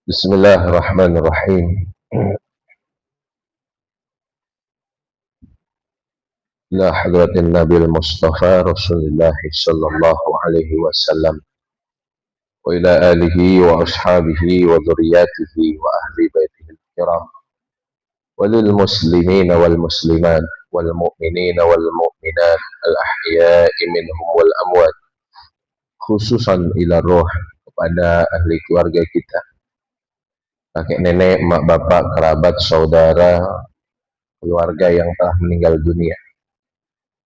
Bismillahirrahmanirrahim. Ila hadratin Nabil Mustafa Rasulullah sallallahu alaihi wasallam wa ila alihi wa ashabihi wa dhurriyyatihi wa ahli baitihi kiram wa lil muslimin wal muslimat wal mu'minin wal mu'minat al ahya'i minhum wal amwat, khususan ila roh kepada ahli keluarga kita, kakek nenek, mak bapak, kerabat, saudara, keluarga yang telah meninggal dunia.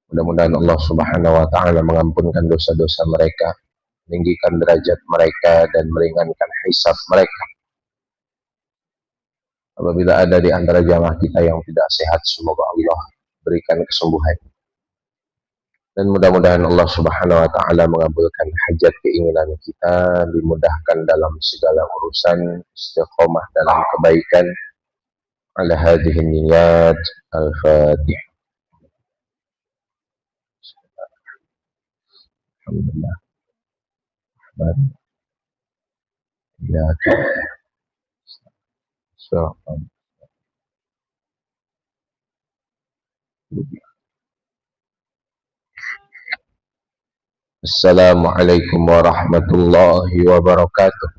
Mudah-mudahan Allah Subhanahu wa taala mengampunkan dosa-dosa mereka, meninggikan derajat mereka dan meringankan hisab mereka. Apabila ada di antara jamaah kita yang tidak sehat, semoga Allah berikan kesembuhan. Dan mudah-mudahan Allah Subhanahu wa taala mengabulkan hajat keinginan kita, dimudahkan dalam segala urusan, istiqomah dalam kebaikan. Ala hadhihi niyat. Al-Fatihah. Alhamdulillah. Ya. Assalamualaikum warahmatullahi wabarakatuh.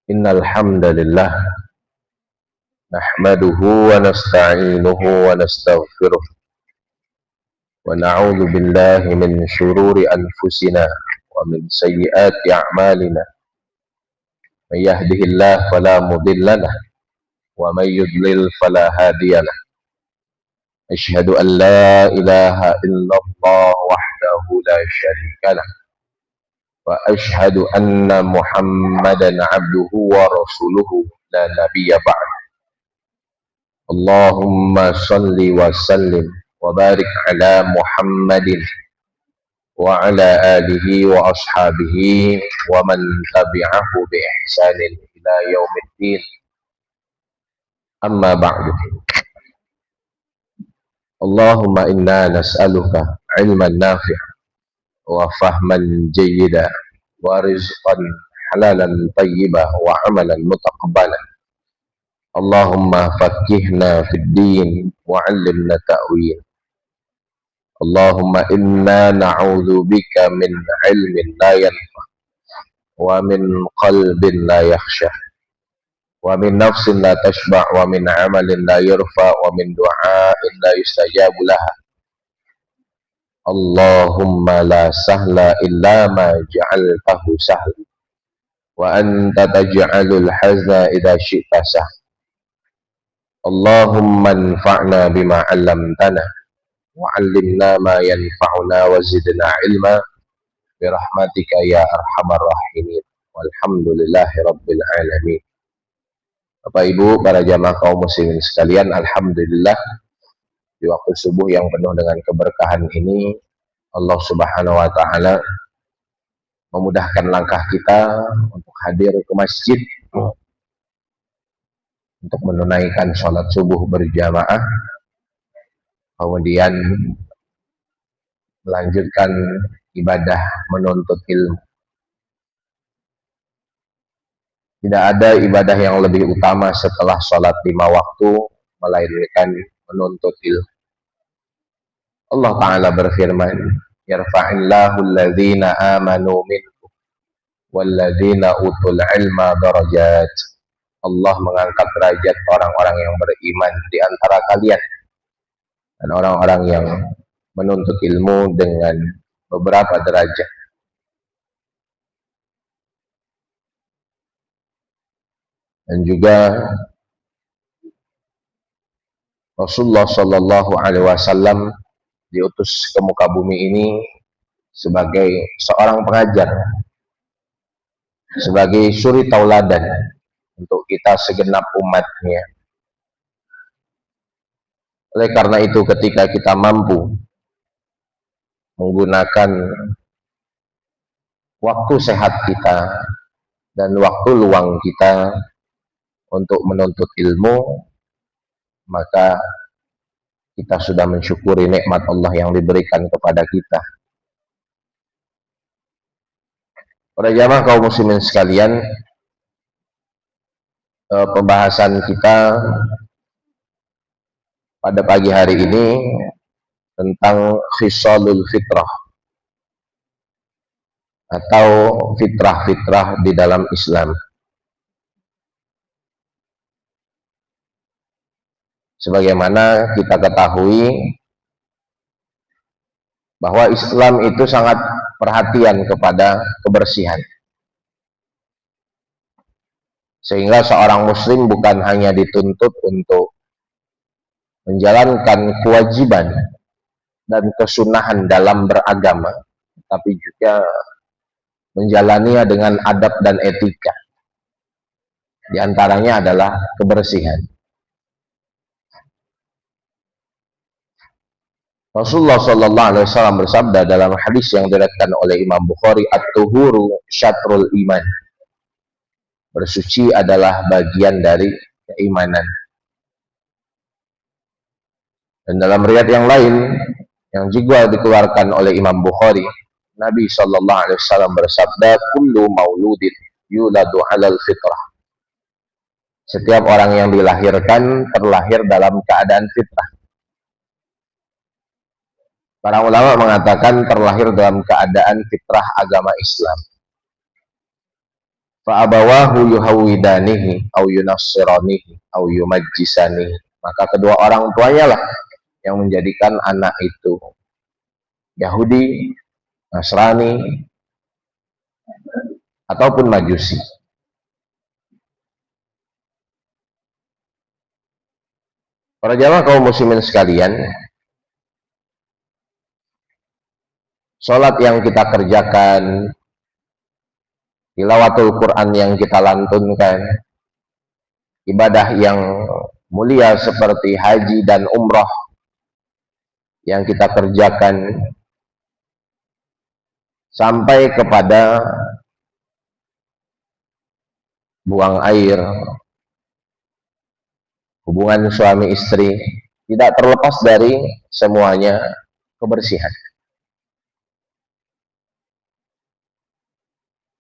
Innal hamdalillah nahmaduhu wa nasta'inuhu wa nastaghfiruh wa na'udzu billahi min shururi anfusina wa min sayyiati a'malina. May yahdihillahu fala mudilla lahu wa may yudlil fala hadiyalah. Asyhadu an la ilaha illallah wahdahu la syarika lah wa asyhadu anna Muhammadan abduhu wa rasuluhu la nabiyya ba'd. Allahumma salli wa sallim wa barik ala Muhammadin wa ala alihi wa ashabihi wa man tabi'ahu bi ihsanin ila yaumiddin. Amma ba'du. Allahumma inna nas'aluka ilman nafi'an wa fahman jayyida wa rizqan halalan tayyiba wa amalan mutaqabbalan. Allahumma fakihna fid din wa 'allimna ta'wil. Allahumma inna na'udzu bika min ilmin la yanfa wa min qalbin la yakhsha wa min nafsin la tashba' wa min 'amalin la yurfa wa min du'ain la yustajabu laha. Allahumma la sahla illa ma ja'altahu sahla wa anta taj'alul hazna idza syi'ta sahla. Allahumma anfa'na bima 'allamtana wa 'allimna ma yanfa'una wa zidna 'ilma bi rahmatika ya arhamar rahimin. Walhamdulillahi rabbil alamin. Bapak Ibu, para jamaah kaum muslimin sekalian, alhamdulillah di waktu subuh yang penuh dengan keberkahan ini Allah Subhanahu wa taala memudahkan langkah kita untuk hadir ke masjid untuk menunaikan sholat subuh berjamaah, kemudian melanjutkan ibadah menuntut ilmu. Tidak ada ibadah yang lebih utama setelah sholat 5 waktu melainkan menuntut ilmu. Allah Ta'ala berfirman, yarfa'illahu alladhina amanu minkum walladhina utul ilma darajat. Allah mengangkat derajat orang-orang yang beriman di antara kalian dan orang-orang yang menuntut ilmu dengan beberapa derajat. Dan juga Rasulullah Shallallahu Alaihi Wasallam diutus ke muka bumi ini sebagai seorang pengajar, sebagai suri tauladan untuk kita segenap umatnya. Oleh karena itu, ketika kita mampu menggunakan waktu sehat kita dan waktu luang kita untuk menuntut ilmu, maka kita sudah mensyukuri nikmat Allah yang diberikan kepada kita. Para jamaah kaum muslimin sekalian, pembahasan kita pada pagi hari ini tentang khisalul fitrah atau fitrah-fitrah di dalam Islam. Sebagaimana kita ketahui bahwa Islam itu sangat perhatian kepada kebersihan. Sehingga seorang muslim bukan hanya dituntut untuk menjalankan kewajiban dan kesunahan dalam beragama, tapi juga menjalaninya dengan adab dan etika. Di antaranya adalah kebersihan. Rasulullah Shallallahu Alaihi Wasallam bersabda dalam hadis yang diriwayatkan oleh Imam Bukhari, "At-tuhuru syatrul iman." Bersuci adalah bagian dari keimanan. Dan dalam riwayat yang lain yang juga dikeluarkan oleh Imam Bukhari, Nabi Shallallahu Alaihi Wasallam bersabda, "Kullu mauludin yuladu 'alal fitrah." Setiap orang yang dilahirkan terlahir dalam keadaan fitrah. Para ulama mengatakan terlahir dalam keadaan fitrah agama Islam. Fa'abawahu yuhawidanihi au yunassiranihi au yumajjisanihi. Maka kedua orang tuanya lah yang menjadikan anak itu Yahudi, Nasrani, ataupun Majusi. Para jamaah kaum muslimin sekalian, sholat yang kita kerjakan, tilawatul Quran yang kita lantunkan, ibadah yang mulia seperti haji dan umrah yang kita kerjakan, sampai kepada buang air, hubungan suami istri, tidak terlepas dari semuanya kebersihan.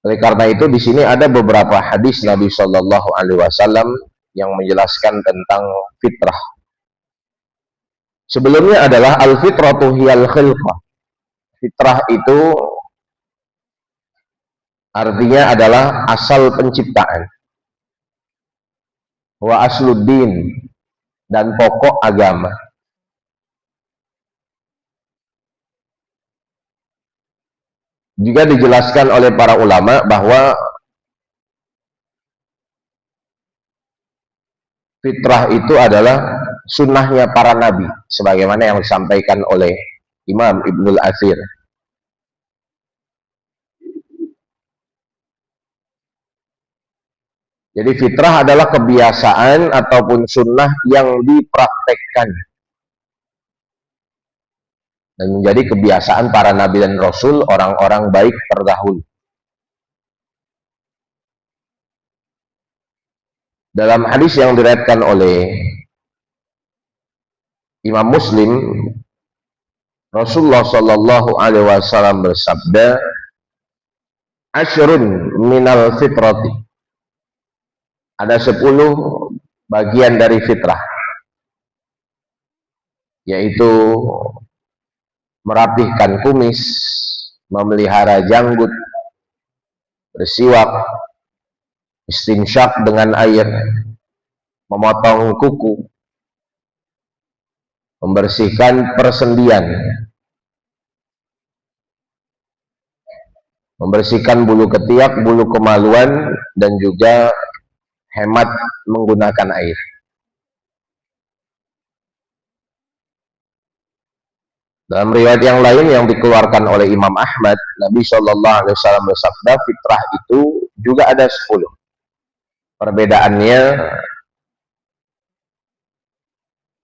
Oleh karena itu di sini ada beberapa hadis Nabi Shallallahu Alaihi Wasallam yang menjelaskan tentang fitrah. Sebelumnya adalah al-fitratu hiyal khilqah. Fitrah itu artinya adalah asal penciptaan. Wa asluddin, dan pokok agama. Juga dijelaskan oleh para ulama bahwa fitrah itu adalah sunnahnya para nabi, sebagaimana yang disampaikan oleh Imam Ibnul Athir. Jadi fitrah adalah kebiasaan ataupun sunnah yang dipraktekkan dan menjadi kebiasaan para nabi dan rasul, orang-orang baik terdahulu. Dalam hadis yang diriwayatkan oleh Imam Muslim, Rasulullah Shallallahu Alaihi Wasallam bersabda, "Asyrun minal fitrati." Ada 10 bagian dari fitrah, yaitu merapihkan kumis, memelihara janggut, bersiwak, istinsyak dengan air, memotong kuku, membersihkan persendian, membersihkan bulu ketiak, bulu kemaluan, dan juga hemat menggunakan air. Dalam riwayat yang lain yang dikeluarkan oleh Imam Ahmad, Nabi Shallallahu Alaihi Wasallam bersabda, fitrah itu juga ada 10. Perbedaannya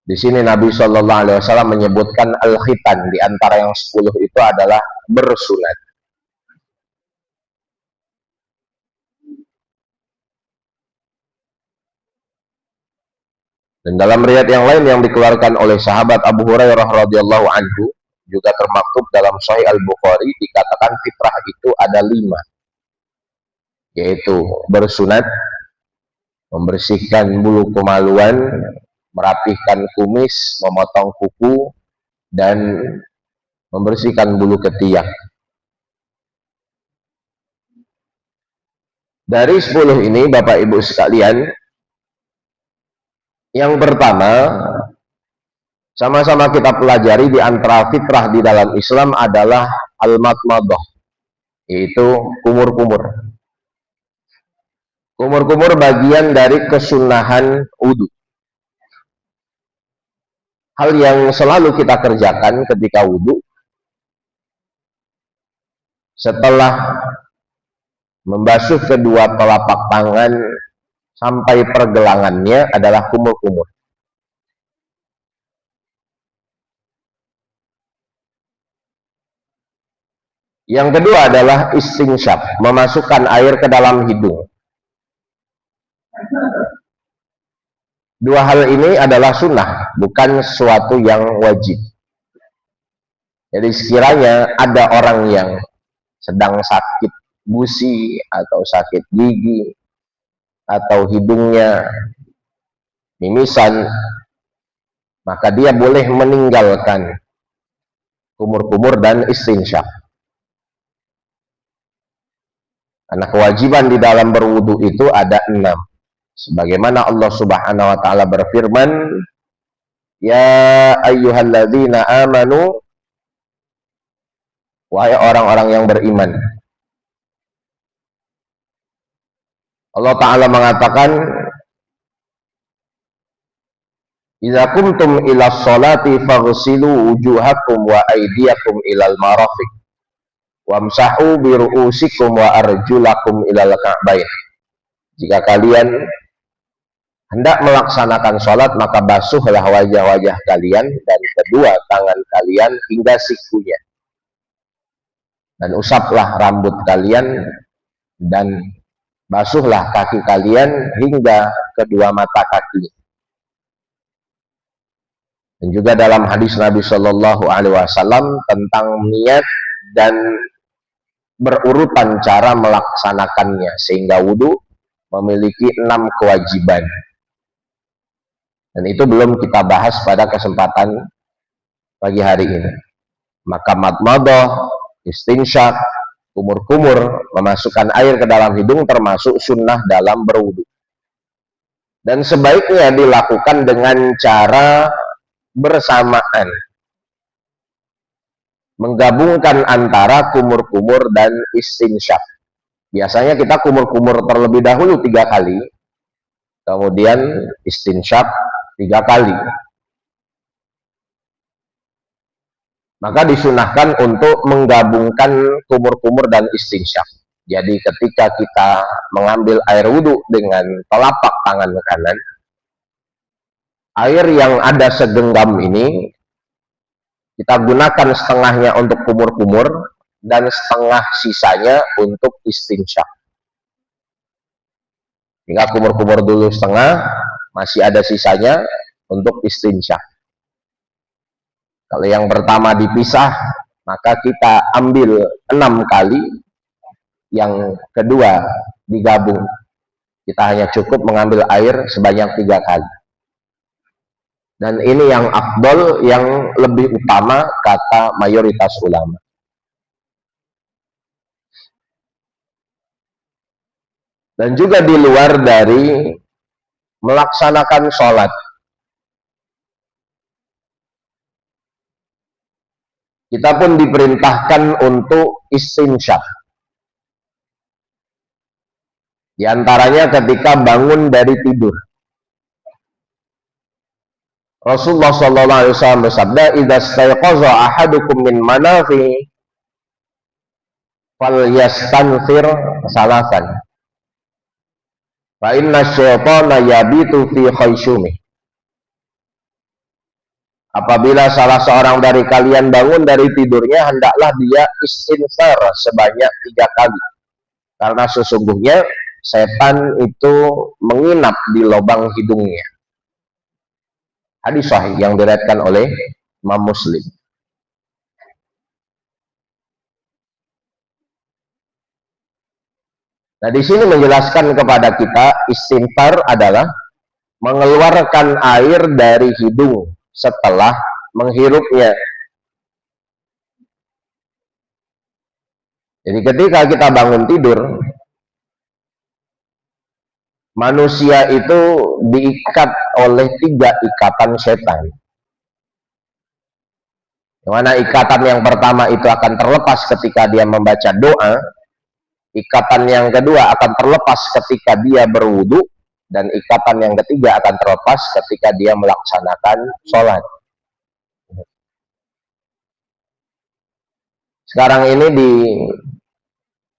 di sini Nabi Shallallahu Alaihi Wasallam menyebutkan al-khitan, di antara yang 10 itu adalah bersunat. Dan dalam riwayat yang lain yang dikeluarkan oleh sahabat Abu Hurairah radhiyallahu anhu, juga termaktub dalam Sahih Al-Bukhari, dikatakan fitrah itu ada 5, yaitu bersunat, membersihkan bulu kemaluan, merapihkan kumis, memotong kuku, dan membersihkan bulu ketiak. Dari 10 ini, Bapak Ibu sekalian, yang pertama, sama-sama kita pelajari di antara fitrah di dalam Islam adalah al-madmadah, yaitu kumur-kumur. Kumur-kumur bagian dari kesunahan wudhu. Hal yang selalu kita kerjakan ketika wudhu, setelah membasuh kedua telapak tangan sampai pergelangannya adalah kumur-kumur. Yang kedua adalah istinsyaq, memasukkan air ke dalam hidung. Dua hal ini adalah sunnah, bukan sesuatu yang wajib. Jadi sekiranya ada orang yang sedang sakit gusi atau sakit gigi atau hidungnya mimisan, maka dia boleh meninggalkan kumur-kumur dan istinsyaq. Karena kewajiban di dalam berwudu itu ada 6. Sebagaimana Allah Subhanahu wa taala berfirman, "Ya ayyuhalladzina amanu", wahai orang-orang yang beriman. Allah taala mengatakan, "Idza qumtum ila sholati faghsilu wujuhakum wa aydiyakum ilal marafiq wamsahu bi ru'usikum wa arjulakum ilal ka'bain." Jika kalian hendak melaksanakan sholat, maka basuhlah wajah-wajah kalian dan kedua tangan kalian hingga sikunya, dan usaplah rambut kalian dan basuhlah kaki kalian hingga kedua mata kaki. Dan juga dalam hadis Nabi Shallallahu Alaihi Wasallam tentang niat dan berurutan cara melaksanakannya, sehingga wudhu memiliki 6 kewajiban. Dan itu belum kita bahas pada kesempatan pagi hari ini. Maka madmadah, istinsyaq, kumur-kumur, memasukkan air ke dalam hidung termasuk sunnah dalam berwudu. Dan sebaiknya dilakukan dengan cara bersamaan, menggabungkan antara kumur-kumur dan istinsyaq. Biasanya kita kumur-kumur terlebih dahulu 3 kali, kemudian istinsyaq 3 kali. Maka disunahkan untuk menggabungkan kumur-kumur dan istinsyaq. Jadi ketika kita mengambil air wudhu dengan telapak tangan kanan, air yang ada segenggam ini kita gunakan setengahnya untuk kumur-kumur dan setengah sisanya untuk istinsyaq. Hingga kumur-kumur dulu setengah, masih ada sisanya untuk istinsyaq. Kalau yang pertama dipisah, maka kita ambil 6 kali, yang kedua digabung. Kita hanya cukup mengambil air sebanyak 3 kali. Dan ini yang afdol, yang lebih utama kata mayoritas ulama. Dan juga di luar dari melaksanakan sholat, kita pun diperintahkan untuk istinsyaq. Di antaranya ketika bangun dari tidur. Rasulullah SAW bersabda, "Idza stayqaza ahadukum min manafi falyastanfir salasan. Fa inna syaitana yabitu fi khaysyumih." Apabila salah seorang dari kalian bangun dari tidurnya, hendaklah dia istinfar sebanyak 3 kali. Karena sesungguhnya setan itu menginap di lubang hidungnya. Hadis sahih yang diriwayatkan oleh Imam Muslim. Nah, di sini menjelaskan kepada kita istighfar adalah mengeluarkan air dari hidung setelah menghirupnya. Jadi ketika kita bangun tidur, manusia itu diikat oleh 3 ikatan setan. Yang mana ikatan yang pertama itu akan terlepas ketika dia membaca doa, ikatan yang kedua akan terlepas ketika dia berwudu, dan ikatan yang ketiga akan terlepas ketika dia melaksanakan sholat. Sekarang ini di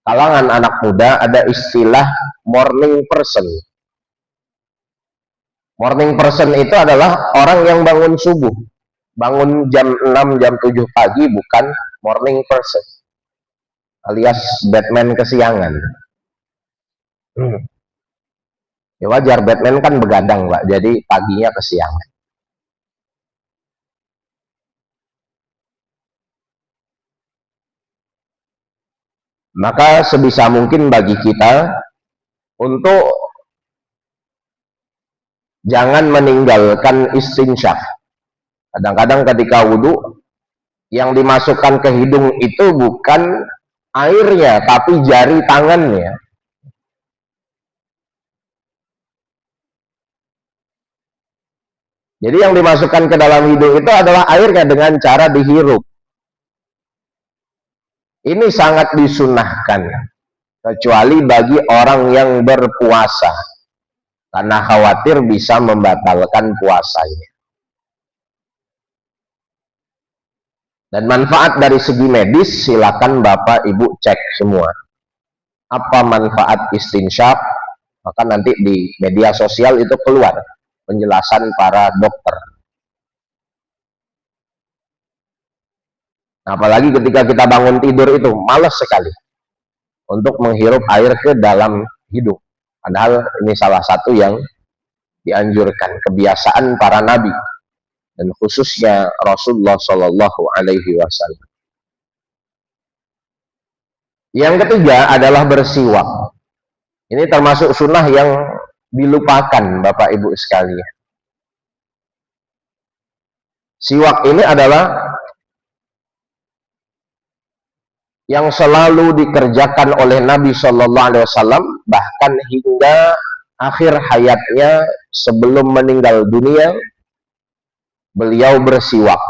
kalangan anak muda ada istilah morning person. Morning person itu adalah orang yang bangun subuh. Bangun jam 6, jam 7 pagi bukan morning person. Alias Batman kesiangan. Ya wajar, Batman kan begadang, Pak. Jadi paginya kesiangan. Maka sebisa mungkin bagi kita untuk jangan meninggalkan istinsyak. Kadang-kadang ketika wudhu, yang dimasukkan ke hidung itu bukan airnya, tapi jari tangannya. Jadi yang dimasukkan ke dalam hidung itu adalah airnya dengan cara dihirup. Ini sangat disunahkan, kecuali bagi orang yang berpuasa, karena khawatir bisa membatalkan puasanya. Dan manfaat dari segi medis, silakan Bapak Ibu cek semua. Apa manfaat istinsyak? Maka nanti di media sosial itu keluar penjelasan para dokter. Apalagi ketika kita bangun tidur itu malas sekali untuk menghirup air ke dalam hidung. Padahal ini salah satu yang dianjurkan, kebiasaan para nabi dan khususnya Rasulullah Shallallahu Alaihi Wasallam. Yang ketiga adalah bersiwak. Ini termasuk sunnah yang dilupakan Bapak Ibu sekalian. Siwak ini adalah yang selalu dikerjakan oleh Nabi Shallallahu Alaihi Wasallam, bahkan hingga akhir hayatnya sebelum meninggal dunia, beliau bersiwak.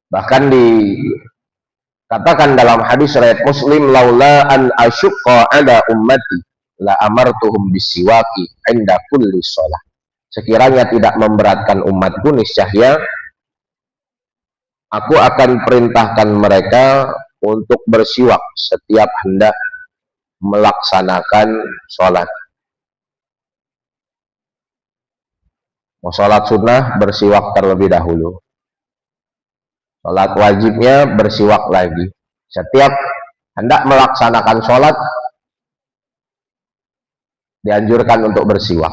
Bahkan dikatakan dalam hadis riwayat Muslim, laula an asyqa ala ummati la amartuhum bisiwaki inda kulli shalah. Sekiranya tidak memberatkan umatku, niscaya aku akan perintahkan mereka untuk bersiwak setiap hendak melaksanakan sholat. Mau sholat sunnah, bersiwak terlebih dahulu. Sholat wajibnya, bersiwak lagi. Setiap hendak melaksanakan sholat, dianjurkan untuk bersiwak.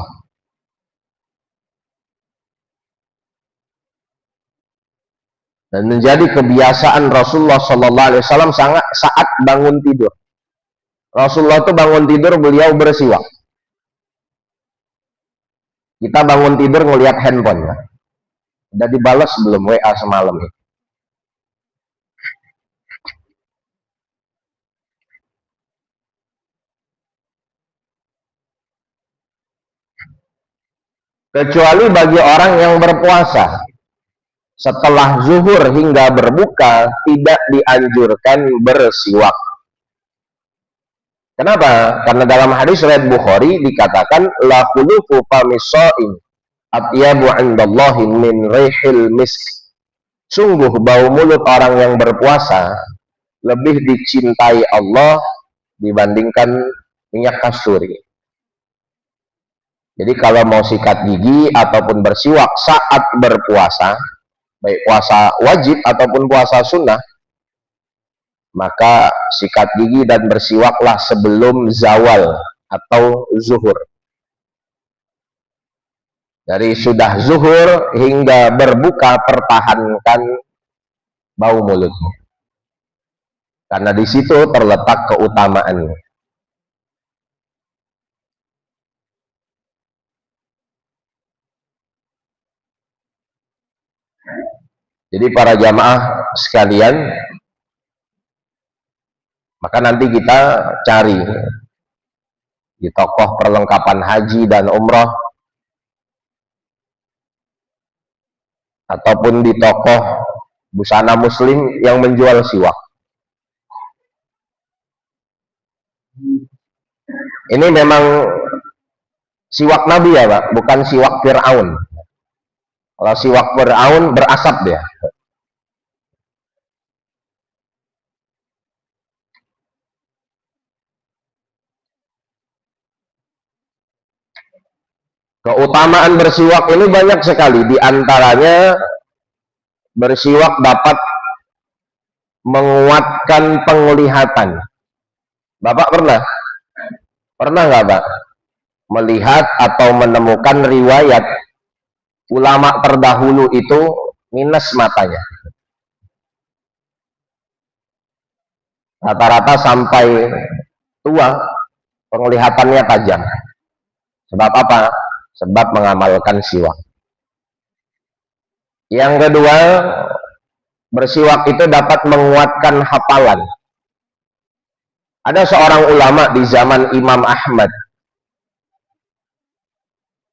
Dan menjadi kebiasaan Rasulullah Sallallahu Alaihi Wasallam saat bangun tidur. Rasulullah itu bangun tidur, beliau bersiwak. Kita bangun tidur ngelihat handphone, ya. Udah dibalas belum WA semalam ini? Kecuali bagi orang yang berpuasa, setelah zuhur hingga berbuka tidak dianjurkan bersiwak. Kenapa? Karena dalam hadis riwayat Bukhari dikatakan la khulufu famisa'in atyabu 'indallahi min rihil misk. Sungguh bau mulut orang yang berpuasa lebih dicintai Allah dibandingkan minyak kasturi. Jadi kalau mau sikat gigi ataupun bersiwak saat berpuasa, baik puasa wajib ataupun puasa sunnah, maka sikat gigi dan bersiwaklah sebelum zawal atau zuhur. Dari sudah zuhur hingga berbuka, pertahankan bau mulutnya. Karena di situ terletak keutamaannya. Jadi para jamaah sekalian, maka nanti kita cari di tokoh perlengkapan haji dan umroh, ataupun di tokoh busana muslim yang menjual siwak. Ini memang siwak Nabi ya Pak, bukan siwak Fir'aun. Kalau siwak Fir'aun berasap dia. Keutamaan bersiwak ini banyak sekali. Di antaranya bersiwak dapat menguatkan penglihatan. Bapak pernah? Pernah nggak Pak? Melihat atau menemukan riwayat ulama terdahulu itu minus matanya. Rata-rata sampai tua penglihatannya tajam. Sebab apa? Sebab mengamalkan siwak. Yang kedua, bersiwak itu dapat menguatkan hafalan. Ada seorang ulama di zaman Imam Ahmad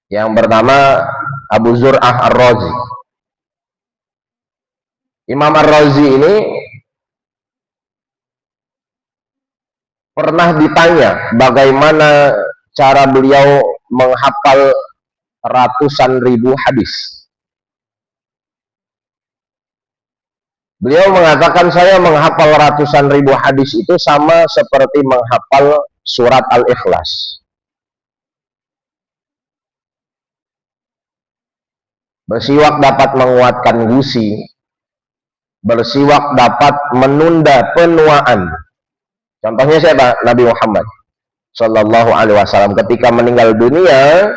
yang bernama Abu Zur'ah Ar-Razi. Imam Ar-Razi ini pernah ditanya bagaimana cara beliau menghafal ratusan ribu hadis. Beliau mengatakan, saya menghafal ratusan ribu hadis itu sama seperti menghafal surat Al-Ikhlas. Bersiwak dapat menguatkan gusi. Bersiwak dapat menunda penuaan. Contohnya siapa? Nabi Muhammad Sallallahu Alaihi Wasallam ketika meninggal dunia,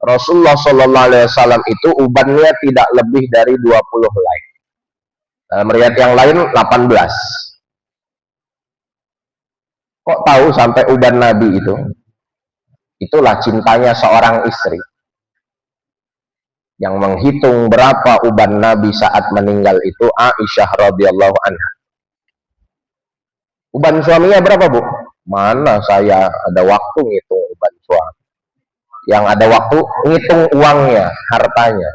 Rasulullah Sallallahu Alaihi Wasallam itu ubannya tidak lebih dari 20 helai. Dalam riwayat yang lain 18. Kok tahu sampai uban Nabi itu? Itulah cintanya seorang istri yang menghitung berapa uban Nabi saat meninggal itu Aisyah radhiyallahu anha. Uban suaminya berapa, Bu? Mana saya ada waktu ngitung uban suami. Yang ada waktu ngitung uangnya, hartanya.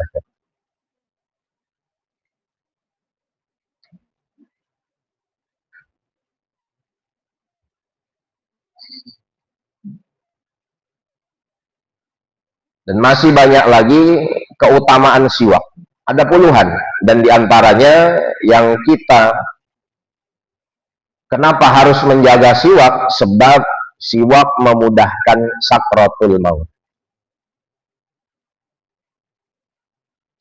Dan masih banyak lagi keutamaan siwak. Ada puluhan. Dan diantaranya yang kita kenapa harus menjaga siwak? Sebab siwak memudahkan sakratul maut.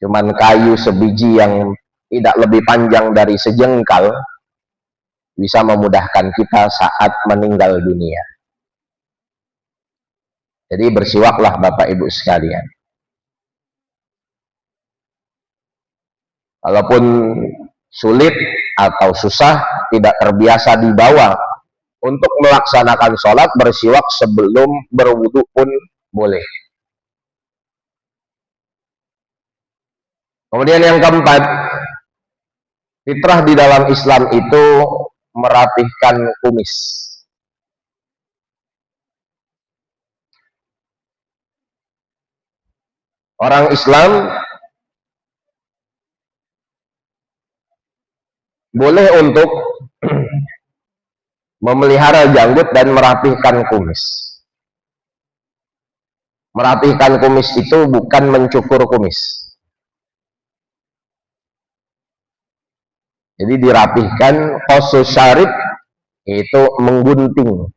Cuman kayu sebiji yang tidak lebih panjang dari sejengkal bisa memudahkan kita saat meninggal dunia. Jadi bersiwaklah Bapak Ibu sekalian. Walaupun sulit atau susah, tidak terbiasa dibawa untuk melaksanakan sholat, bersiwak sebelum berwudu pun boleh. Kemudian yang keempat, fitrah di dalam Islam itu merapihkan kumis. Orang Islam boleh untuk memelihara janggut dan merapihkan kumis. Merapihkan kumis itu bukan mencukur kumis. Jadi dirapihkan, qasus syarib itu menggunting.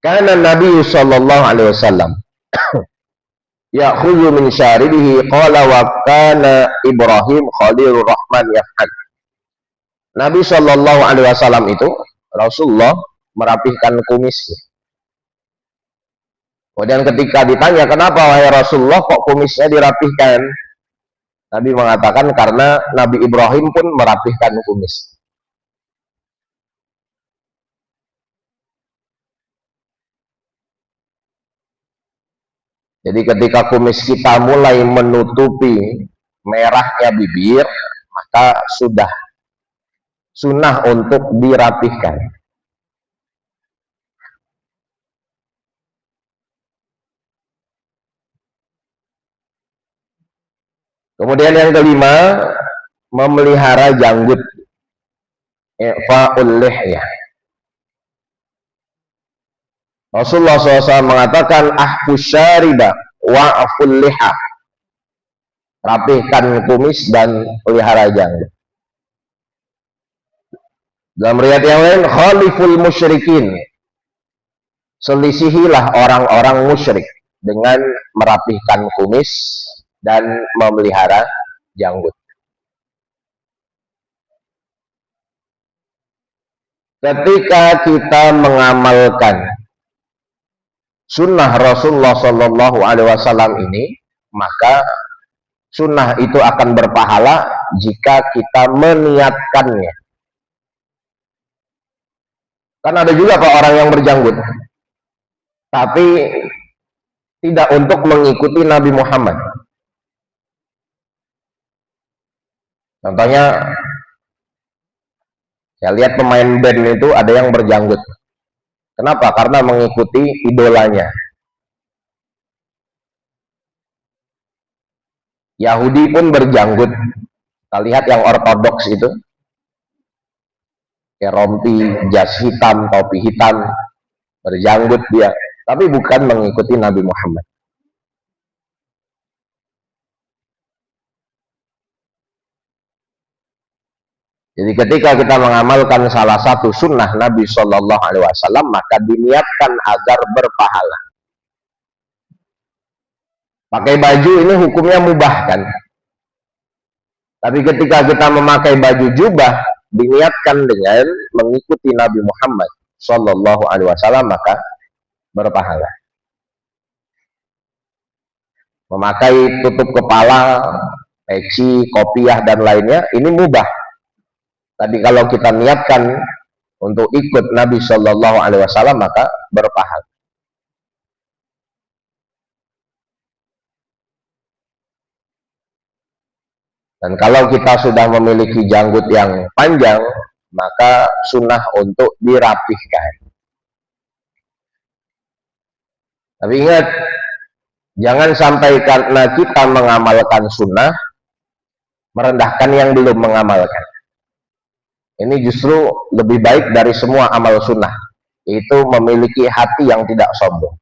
Karena Nabi sallallahu alaihi wasallam ya'khudhu min syaribihi qala wa kana Ibrahim Khalilur Rahman yaf'al. Nabi sallallahu alaihi wasallam itu Rasulullah merapihkan kumisnya. Kemudian ketika ditanya, kenapa wahai Rasulullah kok kumisnya dirapihkan? Nabi mengatakan karena Nabi Ibrahim pun merapihkan kumis. Jadi ketika kumis kita mulai menutupi merahnya bibir, maka sudah sunnah untuk dirapihkan. Kemudian yang kelima, memelihara janggut. I'fa'ul lihyah. Rasulullah SAW mengatakan ahfus syariba wa'aful liha. Rapihkan kumis dan pelihara janggut. Dalam riwayat yang lain, khaliful musyrikin. Selisihilah orang-orang musyrik dengan merapihkan kumis dan memelihara janggut. Ketika kita mengamalkan sunnah Rasulullah Shallallahu Alaihi Wasallam ini, maka sunnah itu akan berpahala jika kita meniatkannya. Kan ada juga kok orang yang berjanggut, tapi tidak untuk mengikuti Nabi Muhammad. Contohnya, saya lihat pemain band itu ada yang berjanggut. Kenapa? Karena mengikuti idolanya. Yahudi pun berjanggut. Kita lihat yang ortodoks itu, kayak rompi, jas hitam, topi hitam, berjanggut dia. Tapi bukan mengikuti Nabi Muhammad. Jadi ketika kita mengamalkan salah satu sunnah Nabi Shallallahu Alaihi Wasallam, maka diniatkan agar berpahala. Pakai baju ini hukumnya mubah kan? Tapi ketika kita memakai baju jubah, diniatkan dengan mengikuti Nabi Muhammad Shallallahu Alaihi Wasallam, maka berpahala. Memakai tutup kepala, peci, kopiah dan lainnya, ini mubah. Tapi kalau kita niatkan untuk ikut Nabi Shallallahu Alaihi Wasallam, maka berpahala. Dan kalau kita sudah memiliki janggut yang panjang, maka sunnah untuk dirapihkan. Tapi ingat, jangan sampai karena kita mengamalkan sunnah, merendahkan yang belum mengamalkan. Ini justru lebih baik dari semua amal sunnah, yaitu memiliki hati yang tidak sombong.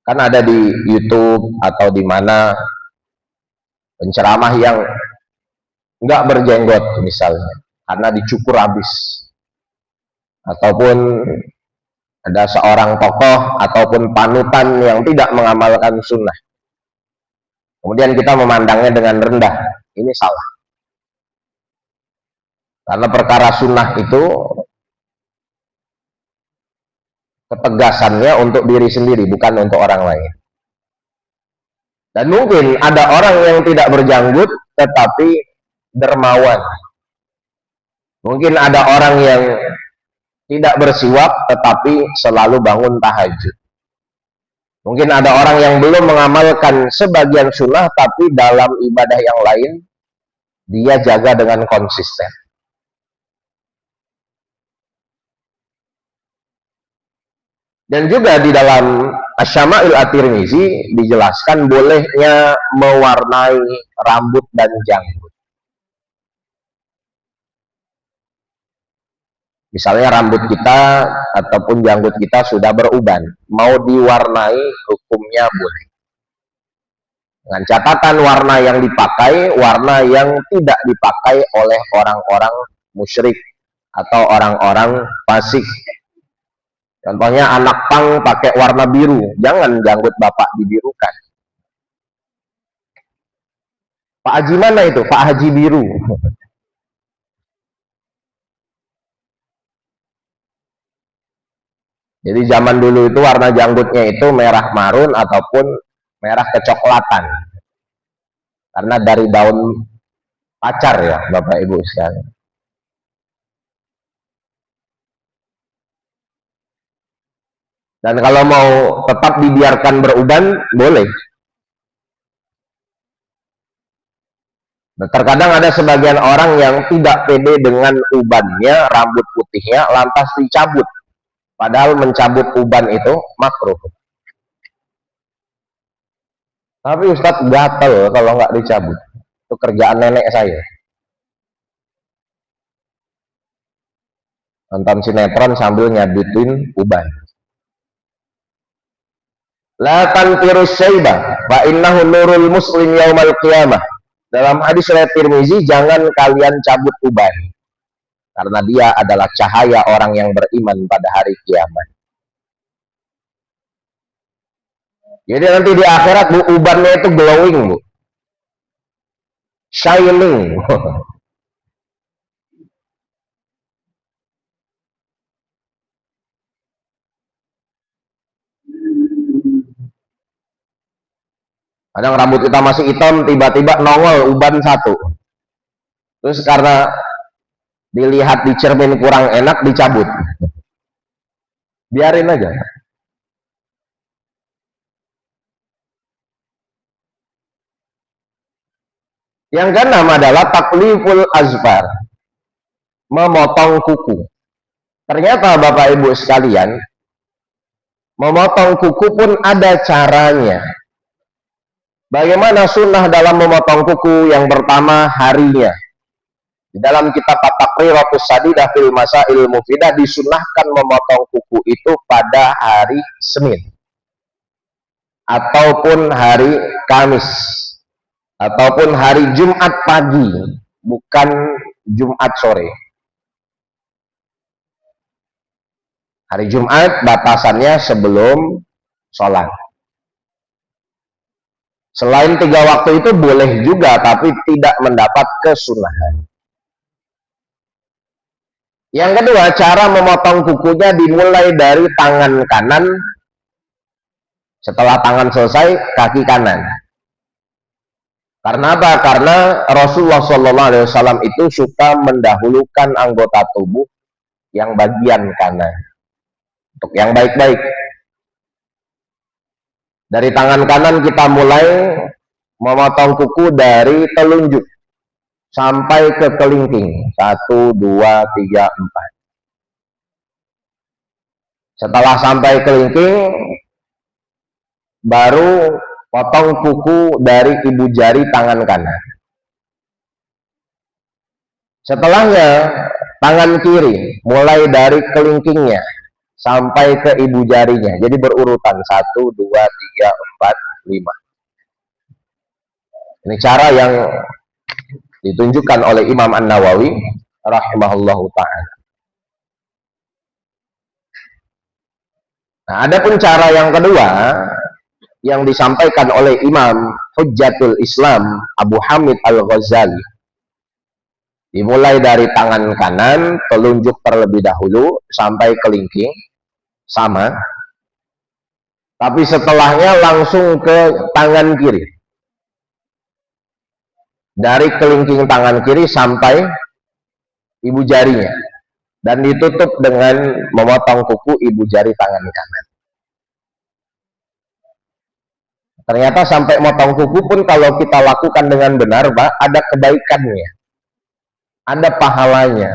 Kan ada di YouTube atau di mana penceramah yang nggak berjenggot misalnya, karena dicukur habis. Ataupun ada seorang tokoh ataupun panutan yang tidak mengamalkan sunnah. Kemudian kita memandangnya dengan rendah, ini salah. Karena perkara sunnah itu ketegasannya untuk diri sendiri, bukan untuk orang lain. Dan mungkin ada orang yang tidak berjanggut, tetapi dermawan. Mungkin ada orang yang tidak bersiwak, tetapi selalu bangun tahajud. Mungkin ada orang yang belum mengamalkan sebagian sunnah, tapi dalam ibadah yang lain, dia jaga dengan konsisten. Dan juga di dalam Asy-Syama'il At-Tirmizi dijelaskan bolehnya mewarnai rambut dan janggut. Misalnya rambut kita ataupun janggut kita sudah beruban, mau diwarnai hukumnya boleh. Dengan catatan warna yang dipakai, warna yang tidak dipakai oleh orang-orang musyrik atau orang-orang fasik. Contohnya anak pang pakai warna biru, jangan janggut bapak dibirukan. Pak Haji mana itu? Pak Haji biru. Jadi zaman dulu itu warna janggutnya itu merah marun ataupun merah kecoklatan. Karena dari daun pacar ya Bapak Ibu sekalian. Dan kalau mau tetap dibiarkan beruban, boleh. Nah, terkadang ada sebagian orang yang tidak pede dengan ubannya, rambut putihnya, lantas dicabut. Padahal mencabut uban itu makruh. Tapi Ustadz gatel kalau nggak dicabut. Itu kerjaan nenek saya. Nonton sinetron sambil nyabutin uban. La tanfirus syaibah fa innahu nurul muslim yaumal qiyamah. Dalam hadis riwayat Tirmizi, jangan kalian cabut uban karena dia adalah cahaya orang yang beriman pada hari kiamat. Jadi nanti di akhirat Bu, ubannya itu glowing, Bu. Shining. Kadang rambut kita masih hitam, tiba-tiba nongol uban satu. Terus karena dilihat di cermin kurang enak, dicabut. Biarin aja. Yang keenam adalah takliful azfar, memotong kuku. Ternyata Bapak Ibu sekalian, memotong kuku pun ada caranya. Bagaimana sunnah dalam memotong kuku? Yang pertama, harinya. Di dalam kitab At-Taqriratus Sadidah fil Masail Mufidah disunnahkan memotong kuku itu pada hari Senin ataupun hari Kamis ataupun hari Jumat pagi, bukan Jumat sore. Hari Jumat batasannya sebelum sholat. Selain 3 waktu itu boleh juga, tapi tidak mendapat kesunahan. Yang kedua, cara memotong kukunya dimulai dari tangan kanan. Setelah tangan selesai, kaki kanan. Karena apa? Karena Rasulullah SAW itu suka mendahulukan anggota tubuh yang bagian kanan. Untuk yang baik-baik. Dari tangan kanan kita mulai memotong kuku dari telunjuk sampai ke kelingking. 1, 2, 3, 4. Setelah sampai kelingking, baru potong kuku dari ibu jari tangan kanan. Setelahnya, tangan kiri, mulai dari kelingkingnya sampai ke ibu jarinya. Jadi berurutan 1, 2, 3, 4, 5. Ini cara yang ditunjukkan oleh Imam An-Nawawi rahimahullahu ta'ala. Nah, ada pun cara yang kedua yang disampaikan oleh Imam Hujjatul Islam Abu Hamid Al-Ghazali. Dimulai dari tangan kanan, telunjuk terlebih dahulu sampai kelingking, sama. Tapi setelahnya langsung ke tangan kiri. Dari kelingking tangan kiri sampai ibu jarinya. Dan ditutup dengan memotong kuku ibu jari tangan kanan. Ternyata sampai motong kuku pun kalau kita lakukan dengan benar, Pak, ada kebaikannya. Ada pahalanya.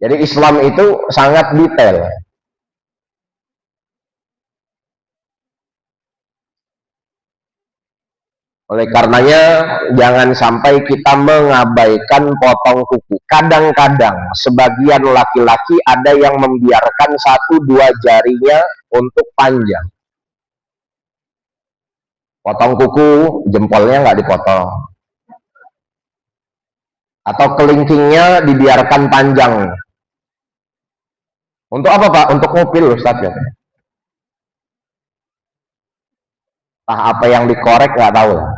Jadi Islam itu sangat detail. Oleh karenanya jangan sampai kita mengabaikan potong kuku. Kadang-kadang sebagian laki-laki ada yang membiarkan 1-2 jarinya untuk panjang. Potong kuku, jempolnya nggak dipotong. Atau kelingkingnya dibiarkan panjang. Untuk apa, Pak? Untuk mobil, Ustaz. Apa yang dikorek nggak tahu lah.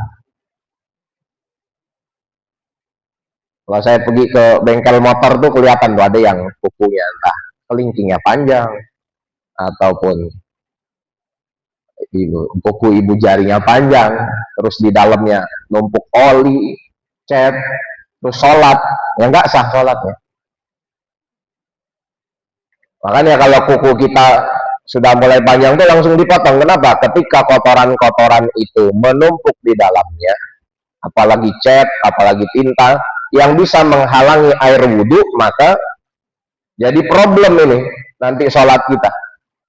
Kalau saya pergi ke bengkel motor tuh kelihatan tuh ada yang kukunya entah kelingkingnya panjang ataupun kuku ibu jarinya panjang, terus di dalamnya numpuk oli, cat, terus sholat, ya nggak sah sholatnya. Makanya kalau kuku kita sudah mulai panjang tuh langsung dipotong. Kenapa? Ketika kotoran-kotoran itu menumpuk di dalamnya, apalagi cat, apalagi tinta, yang bisa menghalangi air wudhu, maka jadi problem ini nanti sholat kita.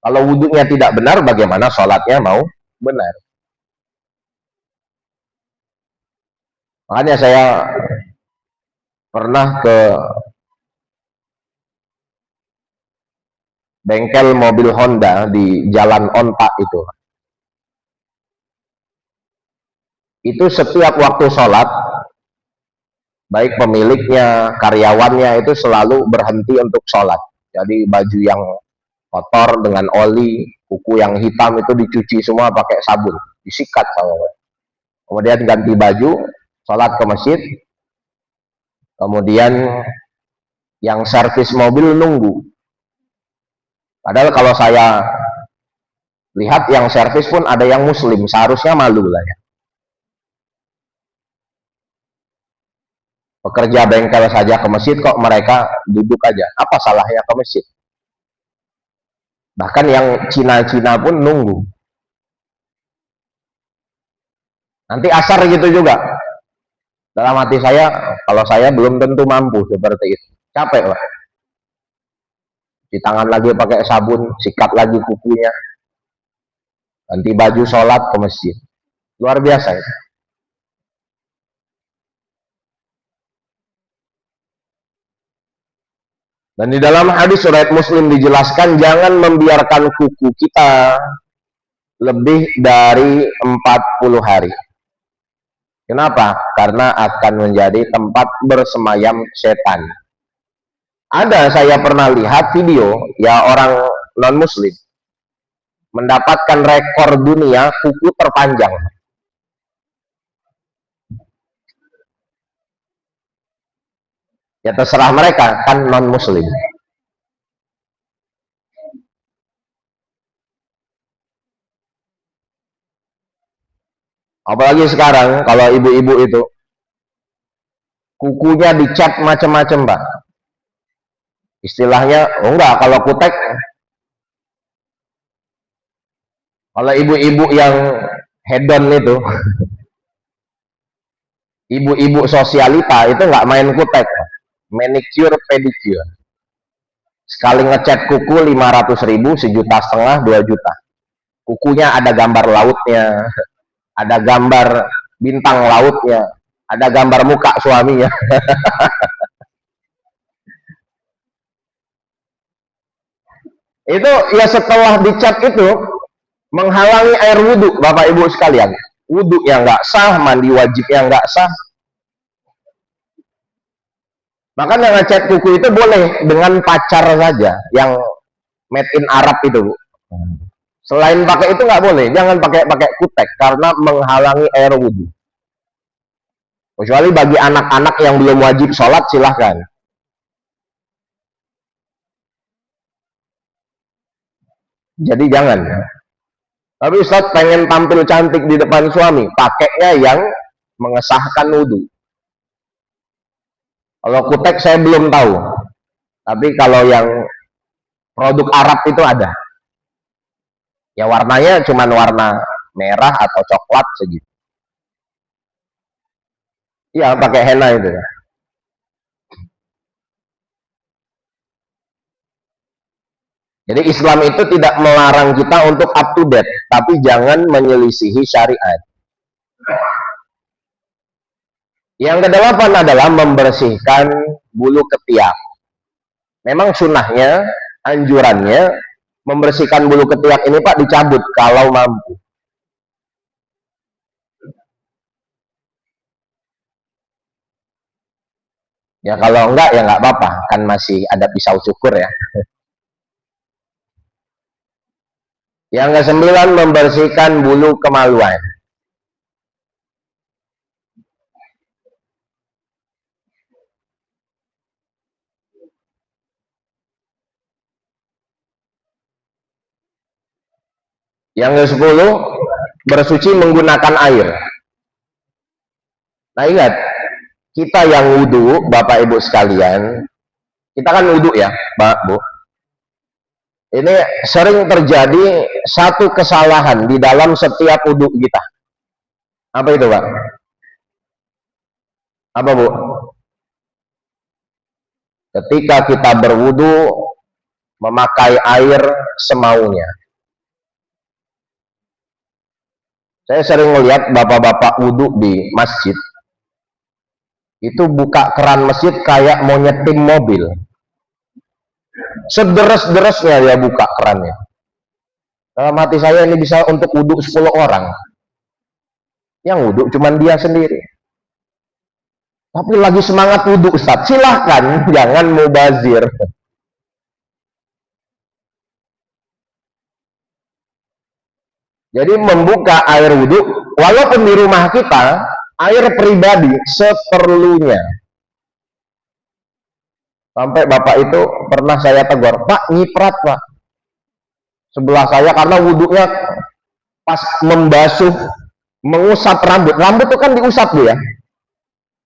Kalau wudhunya tidak benar, bagaimana sholatnya mau benar? Makanya saya pernah ke bengkel mobil Honda di Jalan Onta itu. Itu setiap waktu sholat, baik pemiliknya, karyawannya itu selalu berhenti untuk sholat. Jadi baju yang kotor dengan oli, kuku yang hitam itu dicuci semua pakai sabun, disikat sama mereka. Kemudian ganti baju, sholat ke masjid, kemudian yang servis mobil nunggu. Padahal kalau saya lihat yang servis pun ada yang muslim, seharusnya malu lah ya. Pekerja bengkel saja ke masjid kok mereka duduk aja. Apa salahnya ke masjid? Bahkan yang Cina-Cina pun nunggu. Nanti asar gitu juga. Dalam hati saya, kalau saya belum tentu mampu seperti itu. Capek lah. Di tangan lagi pakai sabun, sikat lagi kukunya. Ganti baju sholat ke masjid. Luar biasa ya. Dan di dalam hadis riwayat Muslim dijelaskan jangan membiarkan kuku kita lebih dari 40 hari. Kenapa? Karena akan menjadi tempat bersemayam setan. Ada, saya pernah lihat video ya orang non-muslim mendapatkan rekor dunia kuku terpanjang. Ya terserah mereka, kan non-muslim. Apalagi sekarang kalau ibu-ibu itu kukunya dicat macam-macam, Pak. Istilahnya, oh enggak, kalau ibu-ibu yang hedon itu, ibu-ibu sosialita itu nggak main kutek, manicure pedicure. Sekali ngecat kuku 500.000, 1,5 juta, 2 juta. Kukunya ada gambar lautnya, ada gambar bintang lautnya, ada gambar muka suaminya. Itu ya setelah dicat itu menghalangi air wudhu, Bapak Ibu sekalian. Wudhu yang nggak sah, mandi wajib yang nggak sah. Makanya ngecat kuku itu boleh dengan pacar saja, yang made in Arab itu. Selain pakai itu nggak boleh, jangan pakai kutek karena menghalangi air wudhu. Kecuali bagi anak-anak yang belum wajib sholat silahkan. Jadi jangan. Tapi Ustaz pengen tampil cantik di depan suami, pakainya yang mengesahkan wudhu. Kalau kutek saya belum tahu, tapi kalau yang produk Arab itu ada. Ya warnanya cuma warna merah atau coklat segitu. Iya pakai henna itu. Jadi Islam itu tidak melarang kita untuk up to date, tapi jangan menyelisihi syariat. Yang kedelapan adalah membersihkan bulu ketiak. Memang sunnahnya, anjurannya, membersihkan bulu ketiak ini Pak dicabut kalau mampu. Ya kalau enggak ya enggak apa-apa, kan masih ada pisau cukur ya. Yang kesembilan, membersihkan bulu kemaluan. Yang ke-10, bersuci menggunakan air. Nah ingat, kita yang wudhu, Bapak Ibu sekalian, kita kan wudhu ya, Pak Bu. Ini sering terjadi satu kesalahan di dalam setiap wudhu kita. Apa itu, Pak? Apa, Bu? Ketika kita berwudhu, memakai air semaunya. Saya sering melihat bapak-bapak wudhu di masjid, itu buka keran masjid kayak mau nyetim mobil. Sederes-deresnya dia buka kerannya. Dalam hati saya, ini bisa untuk wudhu 10 orang. Yang wudhu cuman dia sendiri. Tapi lagi semangat wudhu, Ustaz. Silahkan, jangan mubazir. Jadi membuka air wudhu, walaupun di rumah kita, air pribadi seperlunya. Sampai bapak itu pernah saya tegur, Pak, nyiprat Pak. Sebelah saya karena wudhunya pas membasuh, mengusap rambut. Rambut itu kan diusap Bu ya.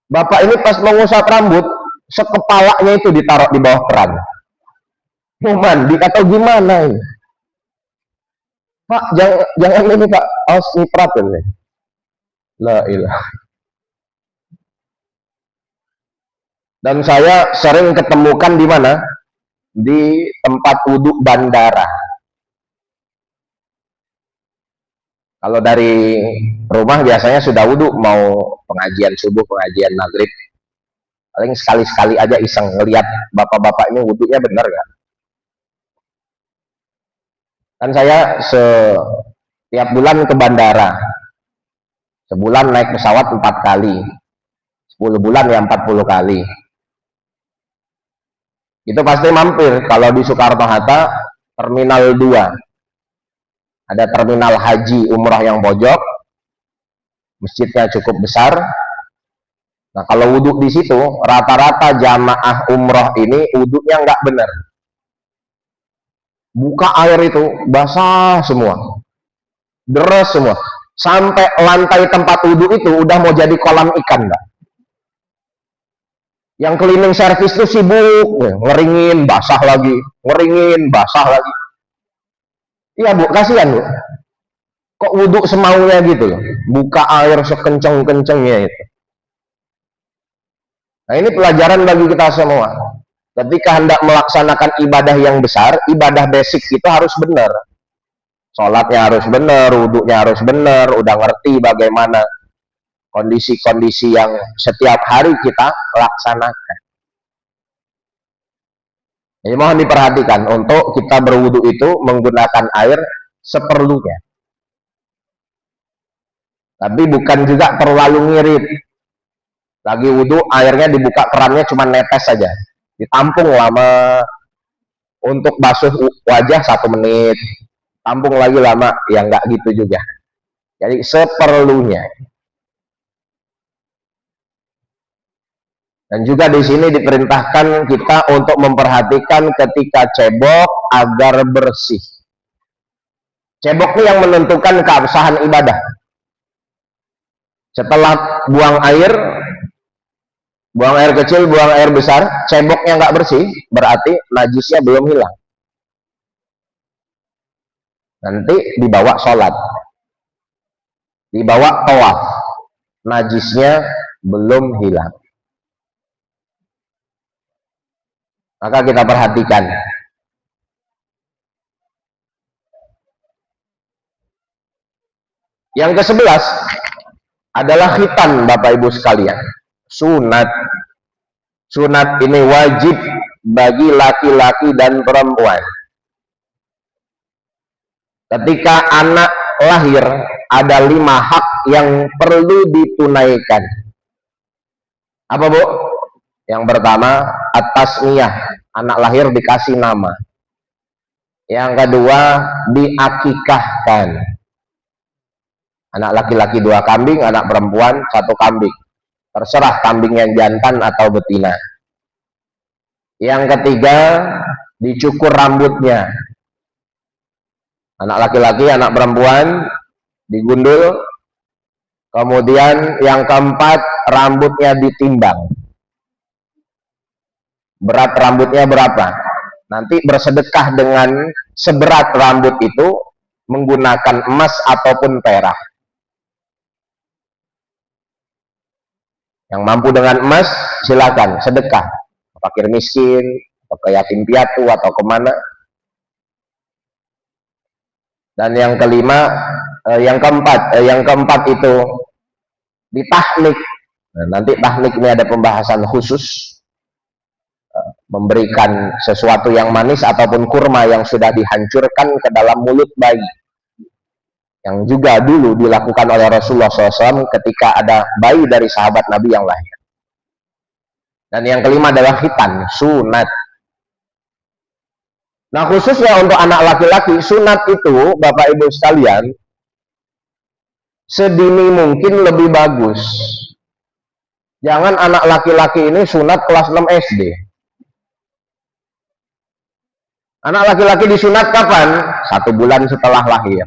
Bapak ini pas mengusap rambut, sekepalanya itu ditaruh di bawah keran. Mau mandi atau gimana ini? Pak, jangan ini Pak, harus nyiprat ini. La ilah. Dan saya sering ketemukan di mana? Di tempat wudhu bandara. Kalau dari rumah biasanya sudah wudhu, mau pengajian subuh, pengajian maghrib. Paling sekali-sekali aja iseng ngelihat bapak-bapak ini wudhunya benar gak? Kan saya setiap bulan ke bandara. Sebulan naik pesawat 4 kali. 10 bulan ya 40 kali. Itu pasti mampir kalau di Soekarno-Hatta Terminal 2. Ada terminal haji umrah yang pojok. Masjidnya cukup besar. Nah, kalau wudhu di situ, rata-rata jamaah umrah ini wudhunya nggak benar. Buka air itu basah semua, deres semua, sampai lantai tempat wudhu itu udah mau jadi kolam ikan, Mbak. Yang cleaning service itu sibuk, ngeringin, basah lagi, ngeringin, basah lagi. Iya Bu, kasihan Bu. Kok wudhu semaunya gitu, buka air sekenceng-kencengnya itu. Nah ini pelajaran bagi kita semua. Ketika hendak melaksanakan ibadah yang besar, ibadah basic itu harus benar. Sholatnya harus benar, wudhunya harus benar, udah ngerti bagaimana kondisi-kondisi yang setiap hari kita laksanakan. Jadi mohon diperhatikan untuk kita berwudhu itu menggunakan air seperlunya. Tapi bukan juga terlalu ngirit. Lagi wudhu airnya dibuka kerannya cuma netes saja. Ditampung lama, untuk basuh wajah 1 menit, tampung lagi lama, ya nggak gitu juga. Jadi seperlunya. Dan juga di sini diperintahkan kita untuk memperhatikan ketika cebok agar bersih. Cebok ini yang menentukan keabsahan ibadah. Setelah buang air kecil, buang air besar, ceboknya nggak bersih, berarti najisnya belum hilang. Nanti dibawa sholat, dibawa tawaf, najisnya belum hilang. Maka kita perhatikan. Yang ke-11 adalah khitan, Bapak Ibu sekalian. Sunat. Sunat ini wajib bagi laki-laki dan perempuan. Ketika anak lahir, ada 5 hak yang perlu ditunaikan. Apa Bu? Yang pertama, at-tasmiyah. Anak lahir dikasih nama. Yang kedua, diakikahkan. Anak laki-laki 2 kambing, anak perempuan 1 kambing. Terserah kambing yang jantan atau betina. Yang ketiga, dicukur rambutnya. Anak laki-laki, anak perempuan digundul. Kemudian yang keempat, rambutnya ditimbang. Berat rambutnya berapa? Nanti bersedekah dengan seberat rambut itu menggunakan emas ataupun perak. Yang mampu dengan emas silakan sedekah, fakir miskin, atau ke yatim piatu atau kemana. Dan yang yang keempat itu ditahnik. Nah, nanti tahnik ini ada pembahasan khusus, memberikan sesuatu yang manis ataupun kurma yang sudah dihancurkan ke dalam mulut bayi, yang juga dulu dilakukan oleh Rasulullah SAW ketika ada bayi dari sahabat Nabi yang lahir. Dan yang kelima adalah khitan, sunat. Nah, khususnya untuk anak laki-laki, sunat itu, Bapak Ibu sekalian, sedini mungkin lebih bagus. Jangan anak laki-laki ini sunat kelas 6 SD. Anak laki-laki disunat kapan? 1 bulan setelah lahir.